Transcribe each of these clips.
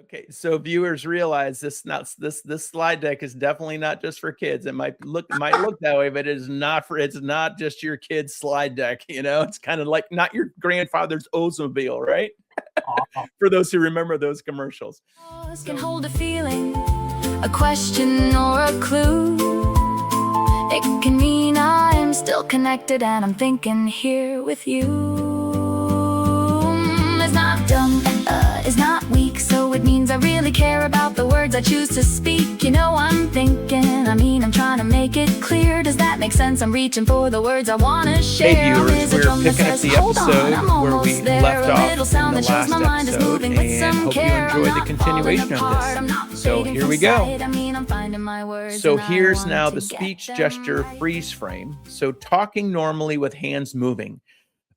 Okay, so viewers realize this slide deck is definitely not just for kids. It might look that way, but it's not just your kid's slide deck, you know? It's kind of like not your grandfather's Oldsmobile, right? For those who remember those commercials. Can hold a feeling, a question or a clue. It can mean I'm still connected and I'm thinking here with you. It's not dumb, it's not weak, so it means I really care about the words I choose to speak. You know I'm thinking, I'm trying to make it clear. Does that make sense? I'm reaching for the words I want to share. Hey viewers, we're picking up the episode where we left off in the last episode, and hope you enjoy the continuation of this. So here we go. So here's now the speech gesture freeze frame. So talking normally with hands moving.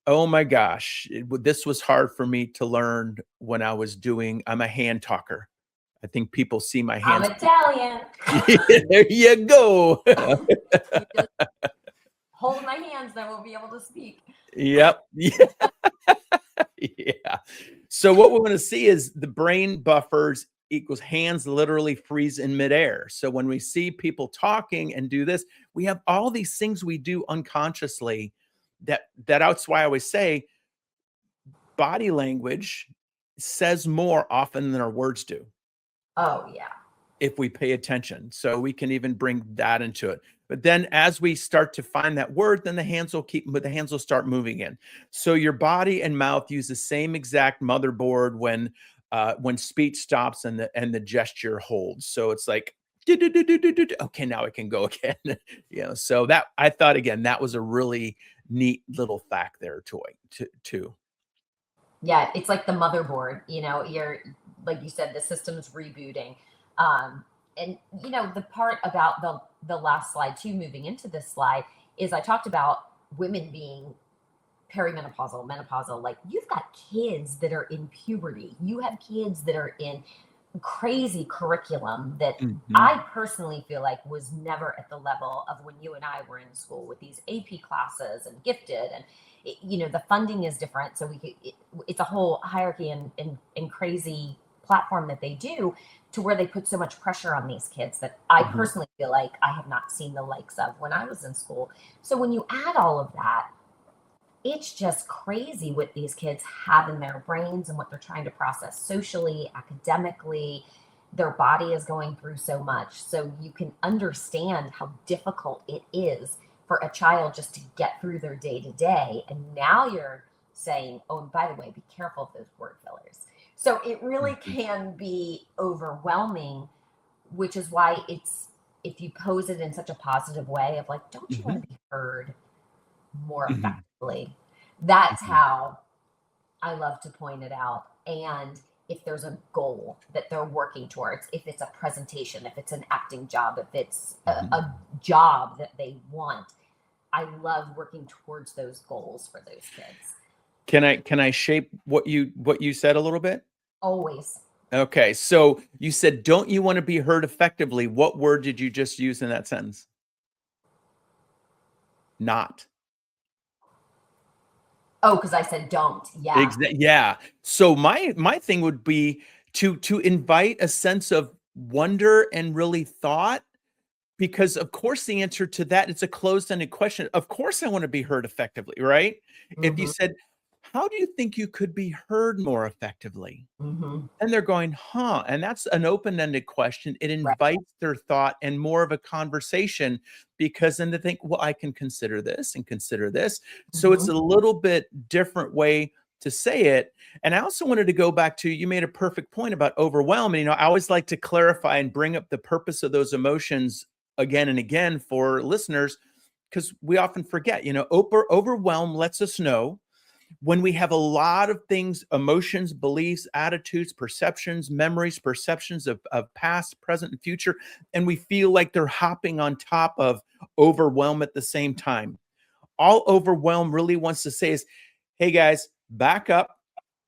Oh my gosh, this was hard for me to learn when I was I'm a hand talker. I think people see my hands. I'm Italian. There you go. Hold my hands, then we'll be able to speak. Yep. Yeah. Yeah. So what we're going to see is the brain buffers equals hands literally freeze in midair. So when we see people talking and do this, we have all these things we do unconsciously. That's why I always say body language says more often than our words do. Oh, yeah. If we pay attention. So we can even bring that into it. But then as we start to find that word, then the hands will start moving in. So your body and mouth use the same exact motherboard when speech stops and the gesture holds. So it's like, okay, now I can go again. So that I thought, again, that was a really neat little fact there too. Yeah, it's like the motherboard, you're, like you said, the system's rebooting. And the part about the last slide too, moving into this slide, is I talked about women being perimenopausal, menopausal. Like, you've got kids that are in puberty. You have kids that are in crazy curriculum that I personally feel like was never at the level of when you and I were in school with these AP classes and gifted, and the funding is different. So it's a whole hierarchy and crazy platform that they do, to where they put so much pressure on these kids that I personally feel like I have not seen the likes of when I was in school. So when you add all of that, it's just crazy what these kids have in their brains and what they're trying to process socially, academically. Their body is going through so much. So you can understand how difficult it is for a child just to get through their day to day. And now you're saying, oh, and by the way, be careful of those word fillers. So it really can be overwhelming, which is why if you pose it in such a positive way of like, don't you want to be heard more effectively? That's how I love to point it out. And if there's a goal that they're working towards, if it's a presentation, if it's an acting job, if it's a job that they want, I love working towards those goals for those kids. Can I shape what you said a little bit? Always. Okay, so you said, don't you want to be heard effectively? What word did you just use in that sentence? Not. Oh, because I said don't. Yeah. Yeah. So my thing would be to invite a sense of wonder and really thought, because of course the answer to that, it's a closed-ended question. Of course I want to be heard effectively, right? If you said, how do you think you could be heard more effectively? And they're going, and that's an open-ended question. It invites their thought and more of a conversation, because then they think, well, I can consider this and consider this. So it's a little bit different way to say it. And I also wanted to go back to, you made a perfect point about overwhelm. And, I always like to clarify and bring up the purpose of those emotions again and again for listeners, because we often forget, overwhelm lets us know when we have a lot of things, emotions, beliefs, attitudes, perceptions, memories, perceptions of past, present, and future, and we feel like they're hopping on top of overwhelm at the same time. All overwhelm really wants to say is, hey guys, back up,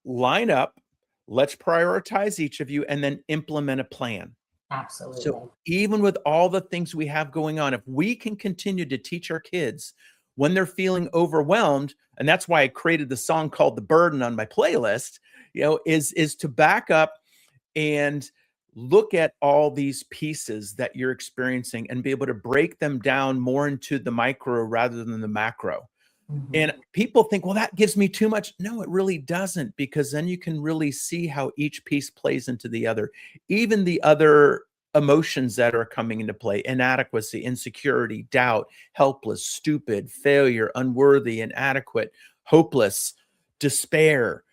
line up, let's prioritize each of you, and then implement a plan. Absolutely. So even with all the things we have going on, if we can continue to teach our kids when they're feeling overwhelmed, and that's why I created the song called The Burden on my playlist, is to back up and look at all these pieces that you're experiencing and be able to break them down more into the micro rather than the macro. Mhm. And people think, well, that gives me too much. No, it really doesn't, because then you can really see how each piece plays into the other, even the other emotions that are coming into play: inadequacy, insecurity, doubt, helpless, stupid, failure, unworthy, inadequate, hopeless, despair.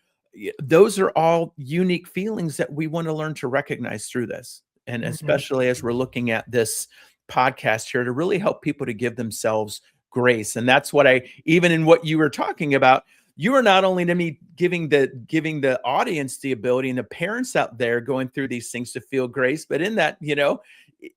Those are all unique feelings that we want to learn to recognize through this. And Mhm. especially as we're looking at this podcast here, to really help people to give themselves grace. And that's what even in what you were talking about, you are not only to me giving the audience the ability, and the parents out there going through these things, to feel grace, but in that,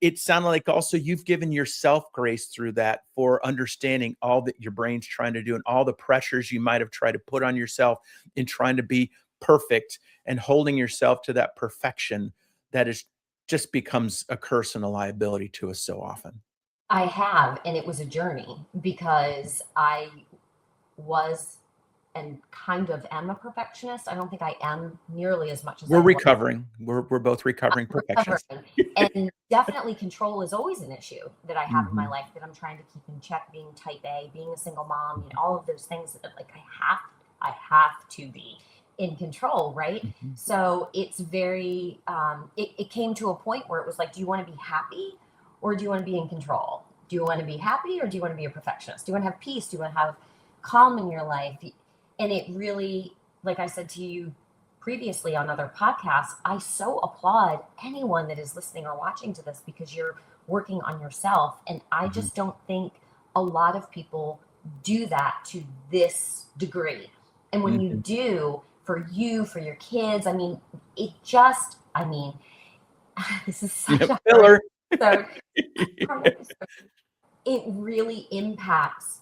it sounded like also you've given yourself grace through that, for understanding all that your brain's trying to do and all the pressures you might have tried to put on yourself in trying to be perfect, and holding yourself to that perfection that is just becomes a curse and a liability to us so often. I have, and it was a journey because I was and kind of am a perfectionist. I don't think I am nearly as much as We're I was. recovering. We're both recovering perfectionists. Recovering. And definitely control is always an issue that I have in my Mhm. life that I'm trying to keep in check, being type A, being a single mom, all of those things that like I have to be in control, right? Mhm. So it's very it came to a point where it was like, do you want to be happy or do you want to be in control? Do you want to be happy or do you want to be a perfectionist? Do you want to have peace? Do you want to have calm in your life? And it really, like I said to you previously on other podcasts, I so applaud anyone that is listening or watching to this because you're working on yourself. And I Mhm. just don't think a lot of people do that to this degree. And when you Mhm. do, for you, for your kids, I mean, it just, I mean, this is such Yep, a hard filler. episode. It really impacts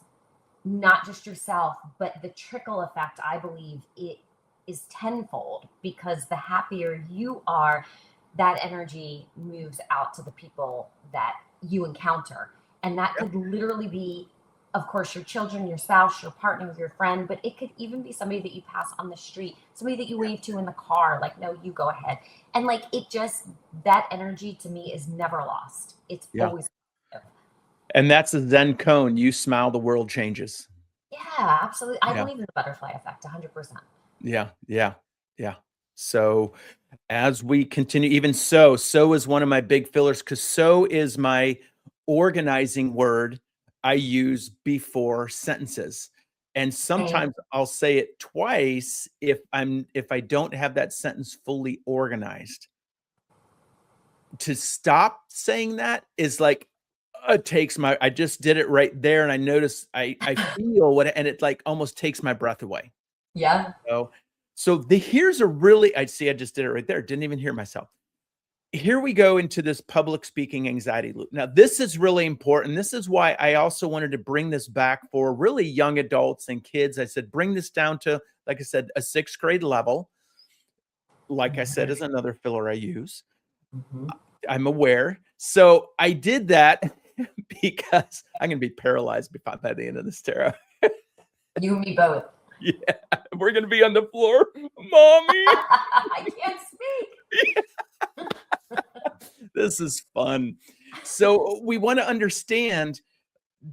not just yourself, but the trickle effect, I believe it is tenfold because the happier you are, that energy moves out to the people that you encounter. And that Yep. could literally be, of course, your children, your spouse, your partner, your friend, but it could even be somebody that you pass on the street, somebody that you wave to in the car, like, no, you go ahead. And like, it just, that energy to me is never lost. It's Yeah. always positive. And that's a Zen cone. You smile, the world changes. Yeah, absolutely. I Yeah. believe in the butterfly effect 100%. Yeah. Yeah. Yeah. So as we continue, even so is one of my big fillers, because so is my organizing word I use before sentences. And Same. sometimes I'll say it twice if I don't have that sentence fully organized. To stop saying that is like, it takes my I just did it right there, and I notice I feel what, and it, like, almost takes my breath away. Yeah. So here's a really, I see I just did it right there, didn't even hear myself. Here we go into this public speaking anxiety loop. Now, this is really important. This is why I also wanted to bring this back for really young adults and kids. I said, bring this down to, like I said, a 6th grade level. Like I said, Mhm. is another filler I use. Mhm. I'm aware. So I did that because I'm gonna be paralyzed by the end of this, Tara. You and me both. Yeah, we're gonna be on the floor, mommy. I can't speak. This is fun. So we want to understand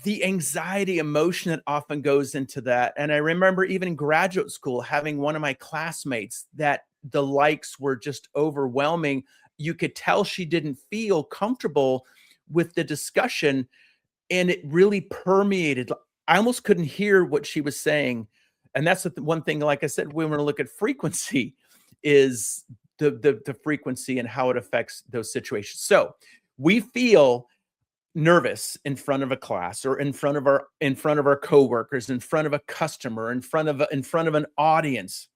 the anxiety emotion that often goes into that. And I remember even in graduate school having one of my classmates that the likes were just overwhelming. You could tell she didn't feel comfortable with the discussion, and it really permeated. I almost couldn't hear what she was saying. And that's the one thing, like I said, we want to look at frequency, is the frequency and how it affects those situations. So we feel nervous in front of a class, or in front of our coworkers, in front of a customer, in front of an audience,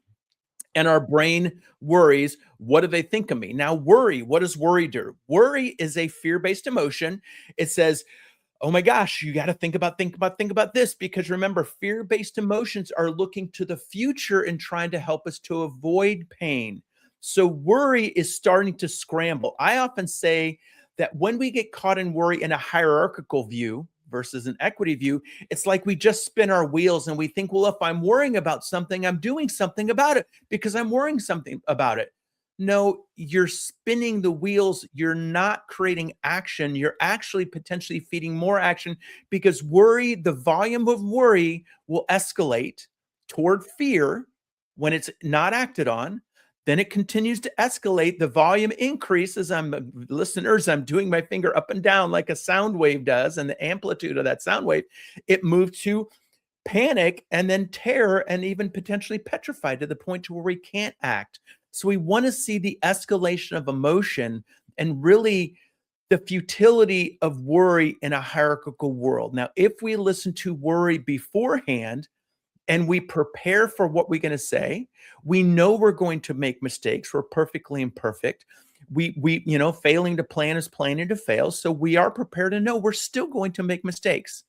and our brain worries, what do they think of me? Now, worry, what does worry do? Worry is a fear-based emotion. It says, oh my gosh, you got to think about this, because remember, fear-based emotions are looking to the future and trying to help us to avoid pain. So worry is starting to scramble. I often say that when we get caught in worry in a hierarchical view versus an equity view, it's like we just spin our wheels and we think, well, if I'm worrying about something, I'm doing something about it because I'm worrying something about it. No, you're spinning the wheels. You're not creating action. You're actually potentially feeding more action because worry, the volume of worry will escalate toward fear when it's not acted on. Then it continues to escalate. The volume increases. Listeners, I'm doing my finger up and down like a sound wave does, and the amplitude of that sound wave, it moved to panic and then terror and even potentially petrified to the point to where we can't act. So we want to see the escalation of emotion and really the futility of worry in a hierarchical world. Now, if we listen to worry beforehand and we prepare for what we're going to say, we know we're going to make mistakes. We're perfectly imperfect. Failing to plan is planning to fail. So we are prepared to know we're still going to make mistakes.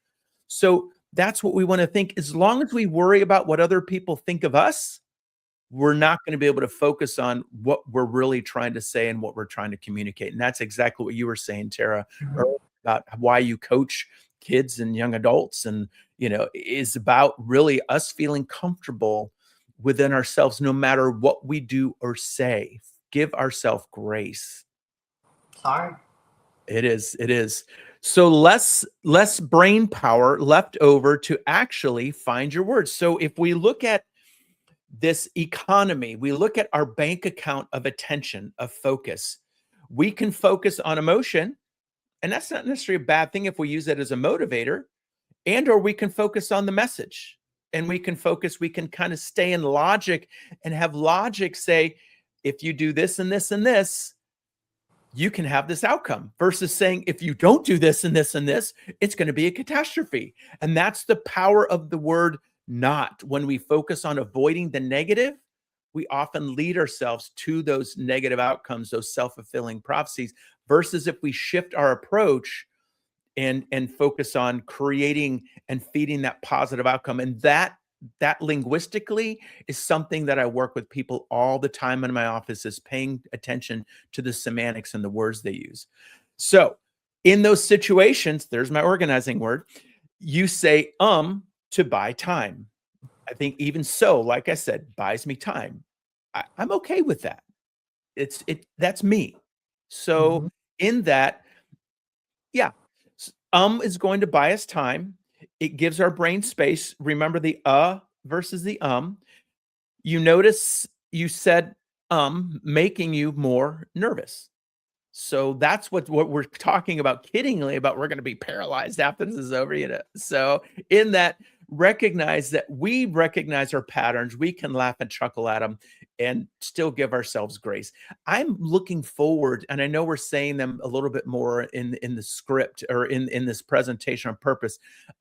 So that's what we want to think. As long as we worry about what other people think of us, we're not going to be able to focus on what we're really trying to say and what we're trying to communicate. And that's exactly what you were saying, Tara, earlier about why you coach kids and young adults. And, is about really us feeling comfortable within ourselves, no matter what we do or say. Give ourselves grace. It's hard. It is. It is. So less brain power left over to actually find your words. So if we look at this economy, we look at our bank account of attention, of focus, we can focus on emotion, and that's not necessarily a bad thing if we use it as a motivator, or we can focus on the message, and we can kind of stay in logic and have logic say, if you do this and this and this, you can have this outcome, versus saying, if you don't do this and this and this, it's going to be a catastrophe. And that's the power of the word not. When we focus on avoiding the negative, we often lead ourselves to those negative outcomes, those self-fulfilling prophecies, versus if we shift our approach and focus on creating and feeding that positive outcome. And that linguistically is something that I work with people all the time in my office, is paying attention to the semantics and the words they use. So in those situations, there's my organizing word, you say to buy time. I think even so, like I said, buys me time. I'm okay with that. That's me. So in that, yeah, is going to buy us time. It gives our brain space. Remember the versus the You notice you said making you more nervous. So that's what we're talking about kiddingly about. We're going to be paralyzed after this is over, So in that, recognize that we recognize our patterns. We can laugh and chuckle at them and still give ourselves grace. I'm looking forward, and I know we're saying them a little bit more in the script or in this presentation on purpose.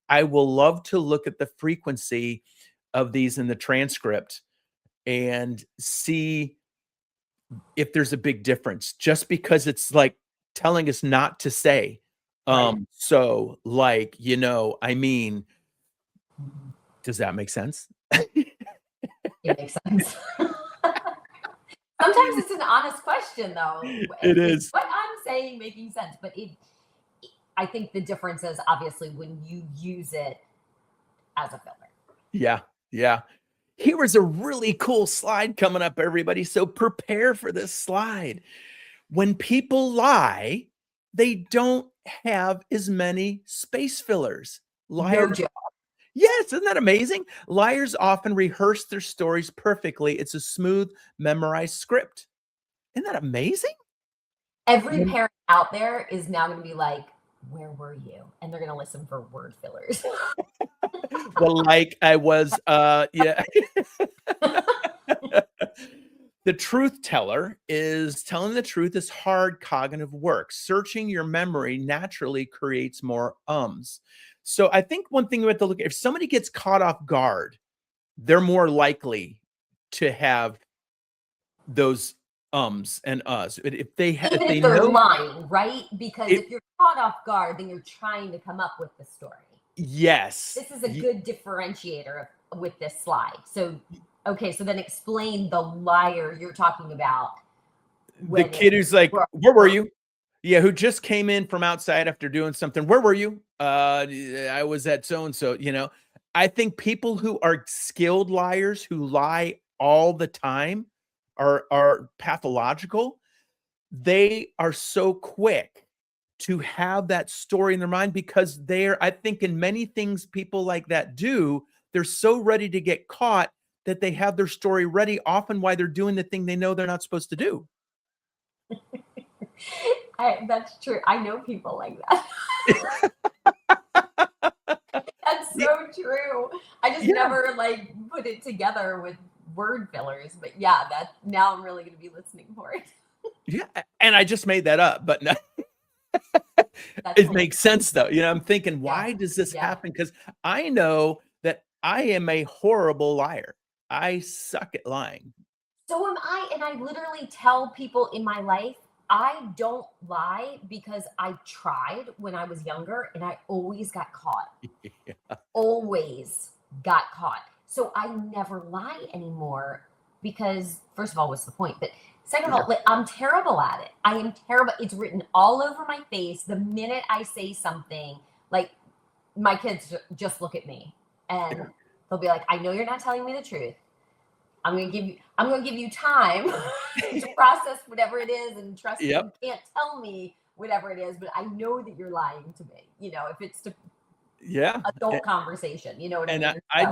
I will love to look at the frequency of these in the transcript and see if there's a big difference, just because it's like telling us not to say, Right. so like, I mean, does that make sense? It makes sense. Sometimes it's an honest question, though. It is. What I'm saying making sense, but I think the difference is obviously when you use it as a filler. Yeah. Yeah. Here is a really cool slide coming up, everybody. So prepare for this slide. When people lie, they don't have as many space fillers. No joke. Yes, isn't that amazing? Liars often rehearse their stories perfectly. It's a smooth, memorized script. Isn't that amazing? Every parent out there is now going to be like, where were you? And they're going to listen for word fillers. Well, like I was, yeah. The truth teller is telling the truth is hard cognitive work. Searching your memory naturally creates more ums. So I think one thing we have to look at, if somebody gets caught off guard, they're more likely to have those ums and us. If they Even if they're lying, right? Because if you're caught off guard, then you're trying to come up with the story. Yes. This is a good differentiator with this slide. So, okay, so then explain the liar you're talking about. The kid who's like, where were you? Yeah, who just came in from outside after doing something. Where were you? I was at so-and-so, I think people who are skilled liars, who lie all the time, are pathological, they are so quick to have that story in their mind because I think in many things people like that do, they're so ready to get caught that they have their story ready, often while they're doing the thing they know they're not supposed to do. That's true. I know people like that. That's Yeah, so true. I just yeah, never like put it together with word fillers, but yeah, that now I'm really going to be listening for it. yeah, and I just made that up, but no, That's it hilarious. makes sense though. I'm thinking, Yeah, why does this yeah. happen? Because I know that I am a horrible liar. I suck at lying. So am I, and I literally tell people in my life, I don't lie because I tried when I was younger and I always got caught. Yeah. Always got caught. So I never lie anymore because, first of all, what's the point? But second of all, like, I'm terrible at it. I am terrible. It's written all over my face. The minute I say something, like my kids just look at me and they'll be like, I know you're not telling me the truth. I'm gonna give you time to process whatever it is and trust that you Yep. can't tell me whatever it is, but I know that you're lying to me. If it's to Yeah. adult conversation, you know what I And mean? I So,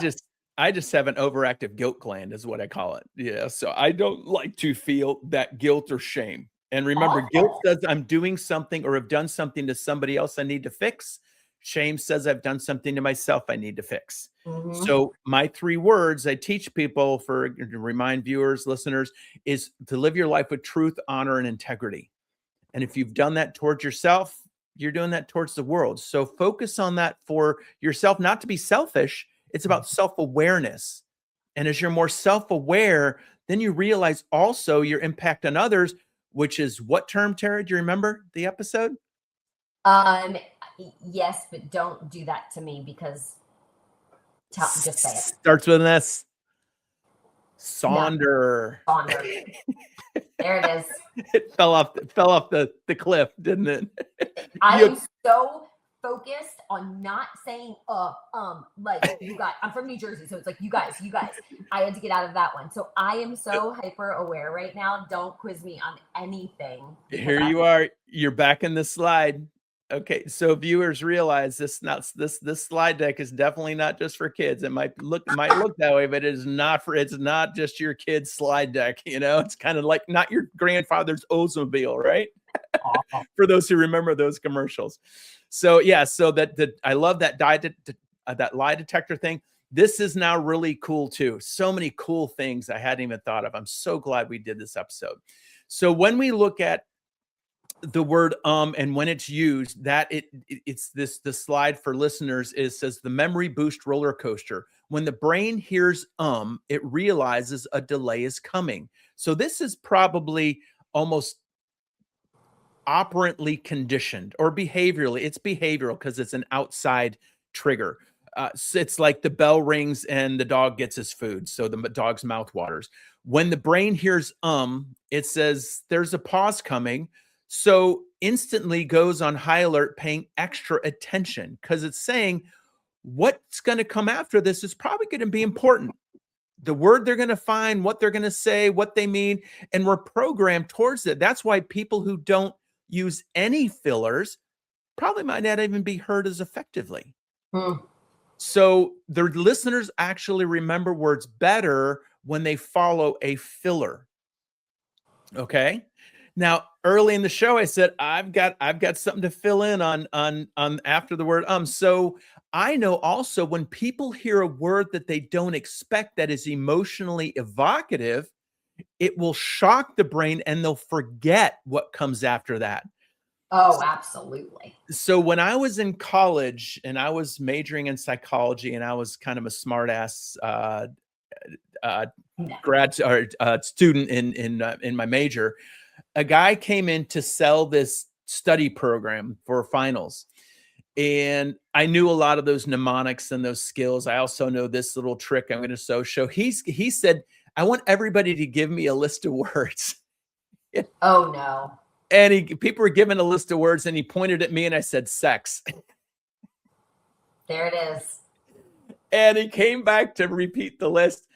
just have an overactive guilt gland is what I call it. Yeah, so I don't like to feel that guilt or shame. And remember, guilt awful. says I'm doing something or have done something to somebody else I need to fix. Shame says I've done something to myself I need to fix. Hmm. So my 3 words I teach people to remind viewers, listeners, is to live your life with truth, honor, and integrity. And if you've done that towards yourself, you're doing that towards the world. So focus on that for yourself, not to be selfish. It's about self awareness. And as you're more self aware, then you realize also your impact on others, which is what term, Tara? Do you remember the episode? Um, yes, but don't do that to me because just say it. Starts with an S. No, Sonder. Sonder. There it is. It fell off the cliff, didn't it? I You am so focused on not saying like you guys. I'm from New Jersey, so it's like you guys. I had to get out of that one. So I am so hyper aware right now. Don't quiz me on anything because Here you are. You're back in the slide. Okay, so viewers realize this slide deck is definitely not just for kids. It might look that way, but it's not just your kid's slide deck. It's kind of like not your grandfather's Oldsmobile, right? awful. For those who remember those commercials. So yeah, so I love that that lie detector thing. This is now really cool too. So many cool things I hadn't even thought of. I'm so glad we did this episode. So when we look at the word and when it's used, that it's the slide for listeners is says the memory boost roller coaster. When the brain hears it realizes a delay is coming. So this is probably almost operantly conditioned or behaviorally. It's behavioral because it's an outside trigger. So it's like the bell rings and the dog gets his food, so the dog's mouth waters. When the brain hears it says there's a pause coming, so instantly goes on high alert, paying extra attention because it's saying what's going to come after this is probably going to be important. The word they're going to find, what they're going to say, what they mean, and we're programmed towards it. That's why people who don't use any fillers probably might not even be heard as effectively. Hmm. So the listeners actually remember words better when they follow a filler. Okay. Now, early in the show, I said I've got something to fill in on after the word So I know also when people hear a word that they don't expect that is emotionally evocative, it will shock the brain and they'll forget what comes after that. Oh, absolutely. So when I was in college and I was majoring in psychology and I was kind of a smart ass No. grad or student in my major, a guy came in to sell this study program for finals. And I knew a lot of those mnemonics and those skills. I also know this little trick I'm going to show. He said, I want everybody to give me a list of words. Oh no. And people were given a list of words and he pointed at me and I said, sex. There it is. And he came back to repeat the list.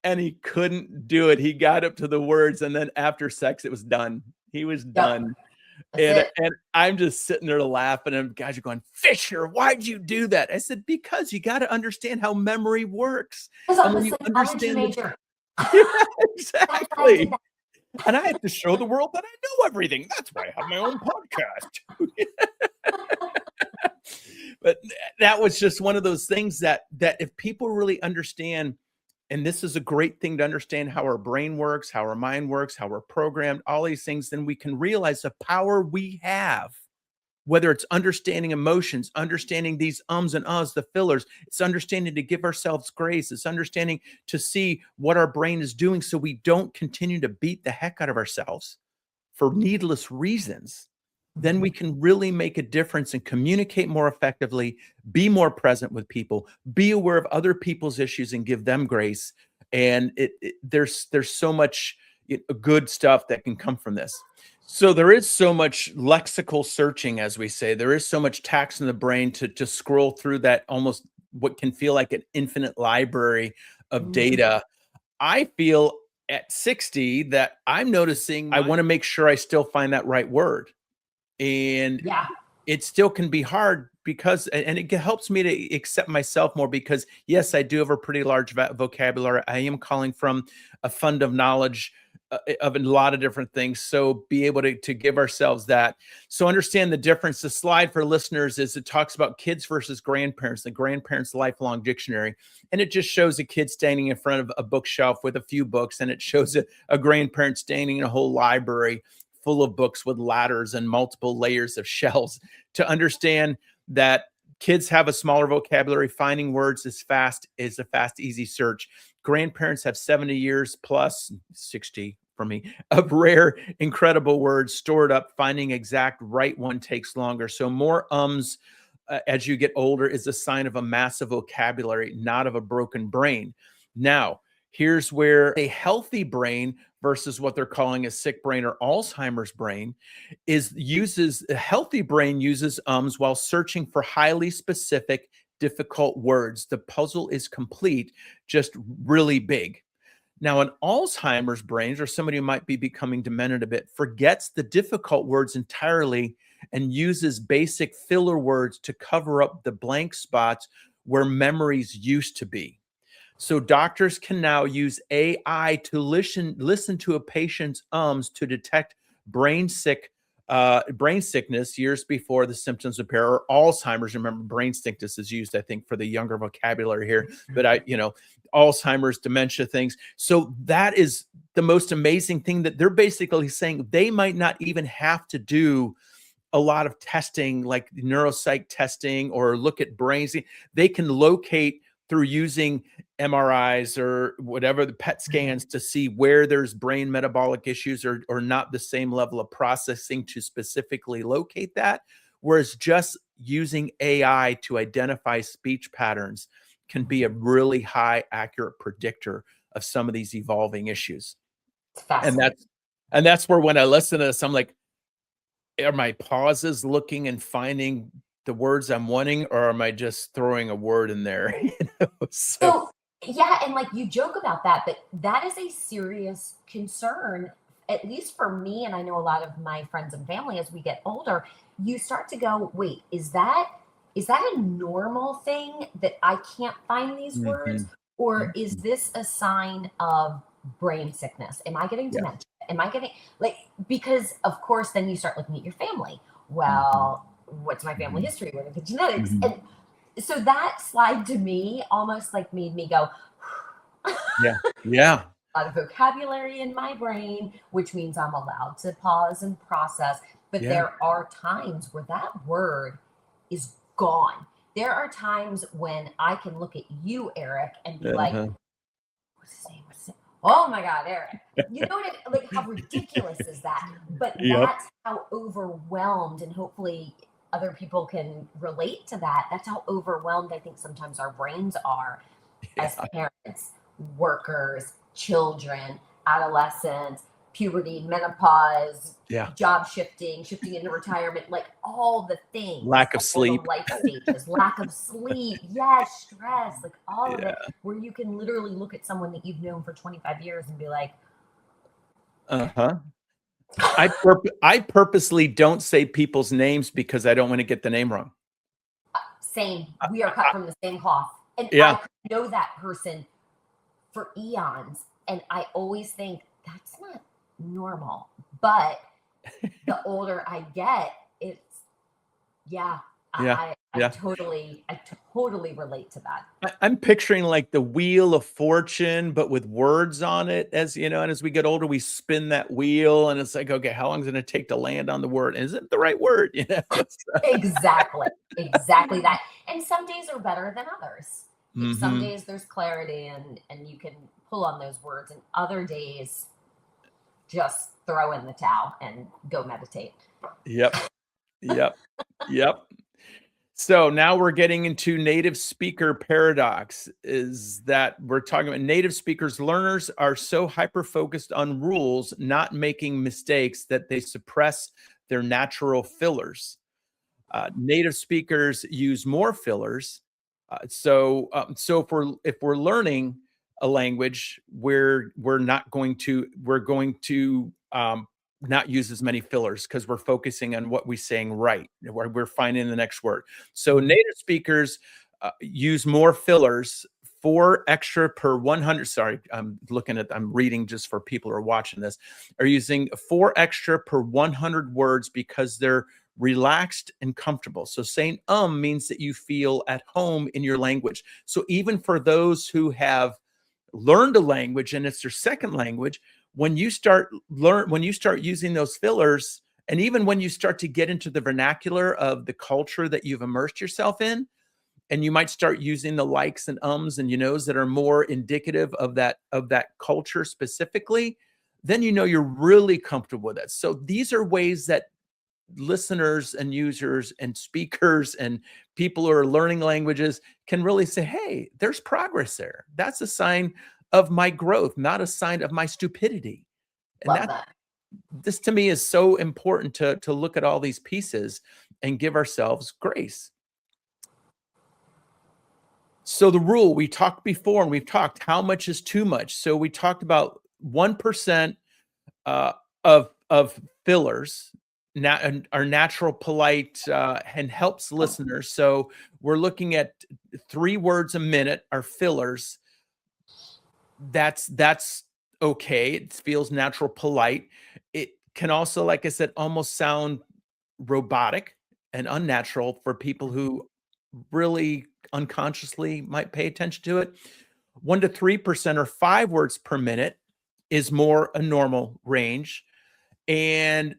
and he couldn't do it. He got up to the words, and then after sex, it was done. He was Yep. done. That's And it. I'm just sitting there laughing, and guys are going, "Fisher, why'd you do that?" I said, "Because you got to understand how memory works, Because and I'm a when you psychology understand the." major. Yeah, That's why I did exactly. that. And I have to show the world that I know everything. That's why I have my own podcast. But that was just one of those things that if people really understand, and this is a great thing to understand how our brain works, how our mind works, how we're programmed, all these things, then we can realize the power we have, whether it's understanding emotions, understanding these ums and uhs, the fillers, it's understanding to give ourselves grace, it's understanding to see what our brain is doing so we don't continue to beat the heck out of ourselves for needless reasons. Then we can really make a difference and communicate more effectively, be more present with people, be aware of other people's issues and give them grace. And there's so much good stuff that can come from this. So there is so much lexical searching, as we say. There is so much tax in the brain to scroll through that almost what can feel like an infinite library of Mhm. data. I feel at 60 that I'm noticing I want to make sure I still find that right word. And Yeah. it still can be hard because, and it helps me to accept myself more because, yes, I do have a pretty large vocabulary. I am calling from a fund of knowledge of a lot of different things. So be able to give ourselves that. So understand the difference. The slide for listeners is it talks about kids versus grandparents, the grandparents' lifelong dictionary. And it just shows a kid standing in front of a bookshelf with a few books. And it shows a grandparent standing in a whole library full of books with ladders and multiple layers of shelves to understand that kids have a smaller vocabulary. Finding words is a fast, easy search. Grandparents have 70 years plus 60 for me of rare, incredible words stored up. Finding exact right one takes longer. So more ums as you get older is a sign of a massive vocabulary, not of a broken brain. Now, here's where a healthy brain versus what they're calling a sick brain or Alzheimer's brain uses a healthy brain uses ums while searching for highly specific, difficult words. The puzzle is complete, just really big. Now, an Alzheimer's brain, or somebody who might be becoming demented a bit, forgets the difficult words entirely and uses basic filler words to cover up the blank spots where memories used to be. So doctors can now use AI to listen to a patient's ums to detect brain brain sickness years before the symptoms appear, or Alzheimer's. Remember, brain sickness is used, I think, for the younger vocabulary here, but Alzheimer's, dementia things. So that is the most amazing thing that they're basically saying they might not even have to do a lot of testing like neuropsych testing or look at brains. They can locate through using MRIs or whatever the PET scans to see where there's brain metabolic issues or not the same level of processing to specifically locate that. Whereas just using AI to identify speech patterns can be a really high accurate predictor of some of these evolving issues. It's And fascinating. that's where when I listen to this, I'm like, are my pauses looking and finding the words I'm wanting, or am I just throwing a word in there? So So, yeah, and like you joke about that, but that is a serious concern, at least for me. And I know a lot of my friends and family as we get older, you start to go, wait, is that a normal thing that I can't find these words? mhm, Or is mhm. this a sign of brain sickness? Am I getting Yeah. dementia? Am I getting like because of course then you start looking at your family. Mhm, Well, what's my family mhm, history? What are the genetics? mhm. And so that slide to me almost like made me go a Yeah. Yeah. lot of vocabulary in my brain, which means I'm allowed to pause and process. But Yeah. there are times where that word is gone. There are times when I can look at you, Eric, and be like, Uh-huh. what's his name? What's his name? Oh my God, Eric. You know what like how ridiculous is that? But Yep. that's how overwhelmed, and hopefully other people can relate to that. That's how overwhelmed I think sometimes our brains are as Yeah. parents, workers, children, adolescents, puberty, menopause, Yeah. job shifting into retirement, like all the things, Lack of all the sleep. life stages, lack of sleep, yes, stress, like all of Yeah. it, where you can literally look at someone that you've known for 25 years and be like, Uh-huh. I purposely don't say people's names because I don't want to get the name wrong. same, we are cut from the same cloth. And Yeah. I could know that person for eons. And I always think that's not normal. But the older I get, it's yeah. Yeah. I Yeah. totally relate to that. I'm picturing like the Wheel of Fortune, but with words on it, as you know, and as we get older, we spin that wheel and it's like, okay, how long is it going to take to land on the word? Is it the right word? You know? Exactly. Exactly that. And some days are better than others. Some Mhm. days there's clarity and you can pull on those words, and other days just throw in the towel and go meditate. Yep. Yep. Yep. So now we're getting into native speaker paradox, is that we're talking about native speakers. Learners are so hyper focused on rules, not making mistakes, that they suppress their natural fillers. Native speakers use more fillers. So if we're learning a language, we're going to not use as many fillers because we're focusing on what we're saying right. We're finding the next word. So Mhm. native speakers use more fillers. 4 extra per 100. Sorry, I'm reading just for people who are watching this. Are using 4 extra per 100 words because they're relaxed and comfortable. So saying means that you feel at home in your language. So even for those who have learned a language and it's their second language, when you start using those fillers, and even when you start to get into the vernacular of the culture that you've immersed yourself in, and you might start using the likes and ums and you knows that are more indicative of that culture specifically, then you know you're really comfortable with it. So these are ways that listeners and users and speakers and people who are learning languages can really say, hey, there's progress there. That's a sign of my growth, not a sign of my stupidity. And Love that that. this to me is so important to look at all these pieces and give ourselves grace. So the rule we talked before, and we've talked how much is too much. So we talked about 1% uh, of fillers and are natural, polite, and helps listeners. So we're looking at 3 words a minute are fillers. That's okay. It feels natural, polite. It can also, like I said, almost sound robotic and unnatural for people who really unconsciously might pay attention to it. 1 to 3% or 5 words per minute is more a normal range. And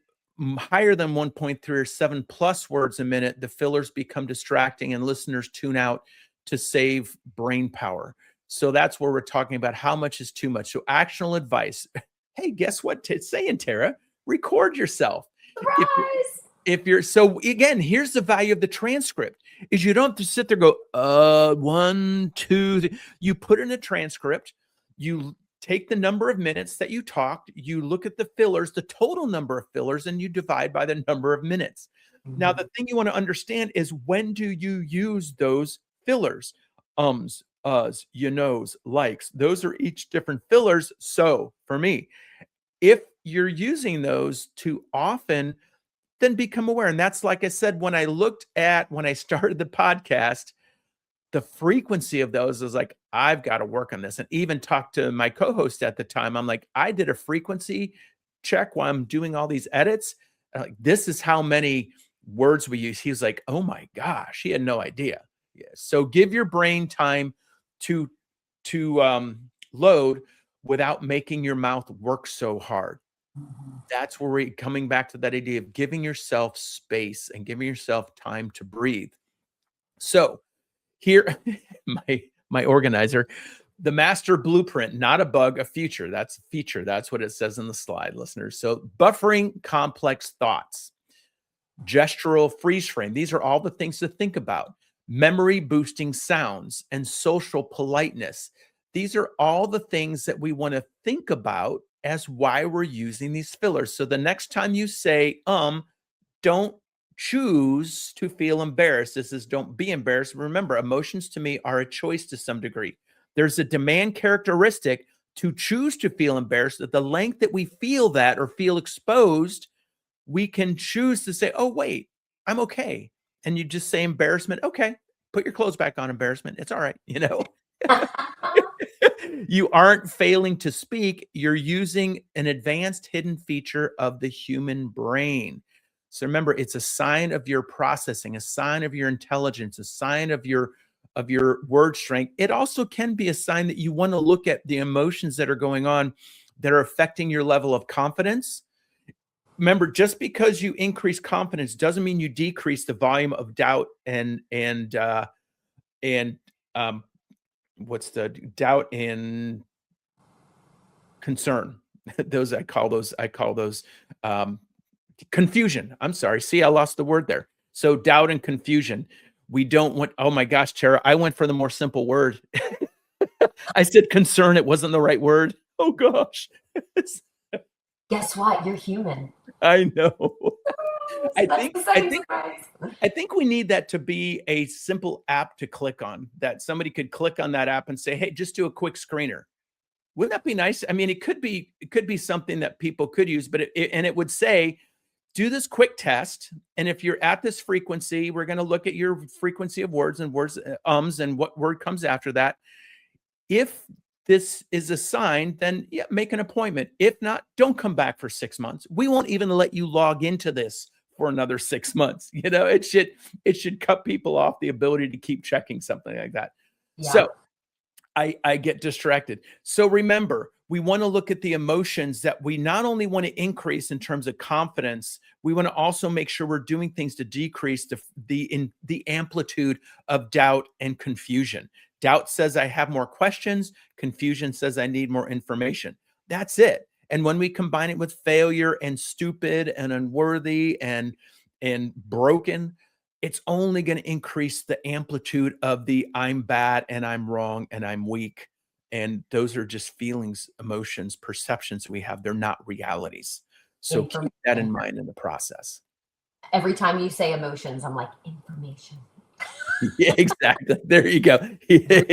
higher than 1.3 or 7 plus words a minute, the fillers become distracting and listeners tune out to save brain power. So that's where we're talking about how much is too much. So actionable advice. Hey, guess what it's saying, Tara? Record yourself. If Surprise! if you're so again, here's the value of the transcript is you don't have to sit there and go, 1, 2, you put in a transcript, you take the number of minutes that you talked, you look at the fillers, the total number of fillers, and you divide by the number of minutes. Now, Mhm. the thing you want to understand is when do you use those fillers? Ums, uhs, you knows, likes. Those are each different fillers. So for me, if you're using those too often, then become aware. And that's like I said, when I started the podcast, the frequency of those is like, I've got to work on this. And even talked to my co-host at the time. I'm like, I did a frequency check while I'm doing all these edits. Like, this is how many words we use. He's like, oh my gosh, he had no idea. Yeah. So give your brain time to load without making your mouth work so hard. Mhm. That's where we're coming back to that idea of giving yourself space and giving yourself time to breathe. So here, my organizer, the master blueprint, not a bug, a feature. That's a feature. That's what it says in the slide, listeners. So buffering complex thoughts, gestural freeze frame. These are all the things to think about. Memory boosting sounds and social politeness. These are all the things that we want to think about as why we're using these fillers. So the next time you say, don't choose to feel embarrassed. This is don't be embarrassed. Remember, emotions to me are a choice to some degree. There's a demand characteristic to choose to feel embarrassed. At the length that we feel that or feel exposed, we can choose to say, oh, wait, I'm okay. And you just say embarrassment. Okay, put your clothes back on, embarrassment. It's all right. You aren't failing to speak. You're using an advanced hidden feature of the human brain. So remember, it's a sign of your processing, a sign of your intelligence, a sign of your word strength. It also can be a sign that you want to look at the emotions that are going on that are affecting your level of confidence. Remember, just because you increase confidence doesn't mean you decrease the volume of doubt and what's the doubt and concern. those I call those confusion. I'm sorry. See, I lost the word there. So doubt and confusion. We don't want, oh my gosh, Tara, I went for the more simple word. I said concern. It wasn't the right word. Oh gosh. Guess what? You're human. I know. I That's think the I second think surprise. I think we need that to be a simple app to click on, that somebody could click on that app and say, hey, just do a quick screener. Wouldn't that be nice? I mean, it could be something that people could use, but it would say, do this quick test. And if you're at this frequency, we're going to look at your frequency of words and and what word comes after that. If this is a sign, then yeah, make an appointment. If not, don't come back for 6 months. We won't even let you log into this for another 6 months. It should cut people off the ability to keep checking something like that. Yeah. So I get distracted. So remember, we want to look at the emotions that we not only want to increase in terms of confidence, we want to also make sure we're doing things to decrease the amplitude of doubt and confusion. Doubt says I have more questions. Confusion says I need more information. That's it. And when we combine it with failure and stupid and unworthy and broken, it's only going to increase the amplitude of the I'm bad and I'm wrong and I'm weak. And those are just feelings, emotions, perceptions we have. They're not realities. So keep that in mind in the process. Every time you say emotions, I'm like, information. Yeah, exactly. There you go.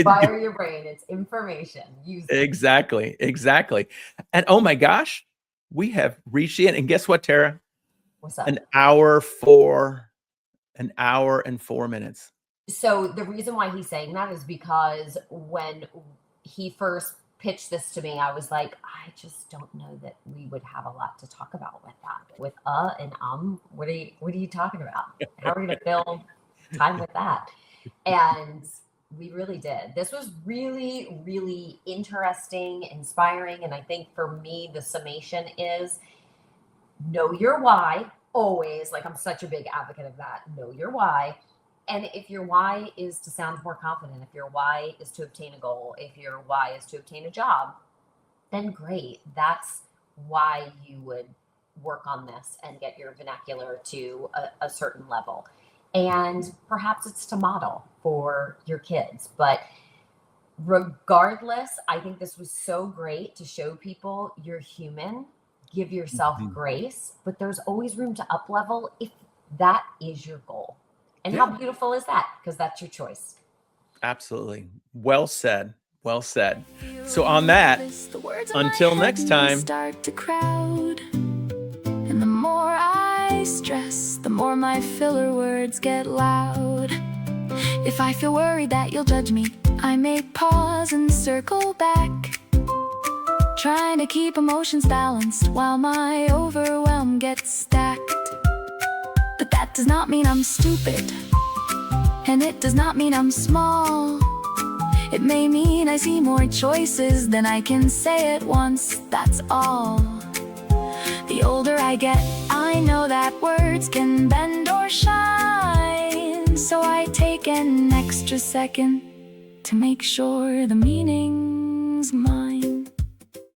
Fire your brain. It's information. Use it. Exactly. And oh my gosh, we have reached the end. And guess what, Tara? What's up? An hour and 4 minutes. So the reason why he's saying that is because when he first pitched this to me, I was like, I just don't know that we would have a lot to talk about with that. With and what are you talking about? How are we gonna fill time with that? And we really did. This was really, really interesting, inspiring. And I think for me, the summation is know your why. Always, like, I'm such a big advocate of that. Know your why. And if your why is to sound more confident, if your why is to obtain a goal, if your why is to obtain a job, then great. That's why you would work on this and get your vernacular to a certain level. And perhaps it's to model for your kids. But regardless, I think this was so great to show people you're human. Give yourself grace, but there's always room to up level if that is your goal. And how beautiful is that? Because that's your choice. Absolutely. Well said. Well said. So on that, until next time. Start to crowd. And the more I stress, the more my filler words get loud. If I feel worried that you'll judge me, I may pause and circle back, trying to keep emotions balanced while my overwhelm gets stacked. But that does not mean I'm stupid, and it does not mean I'm small. It may mean I see more choices than I can say at once, that's all. The older I get, I know that words can bend or shine, so I take an extra second to make sure the meaning's mine.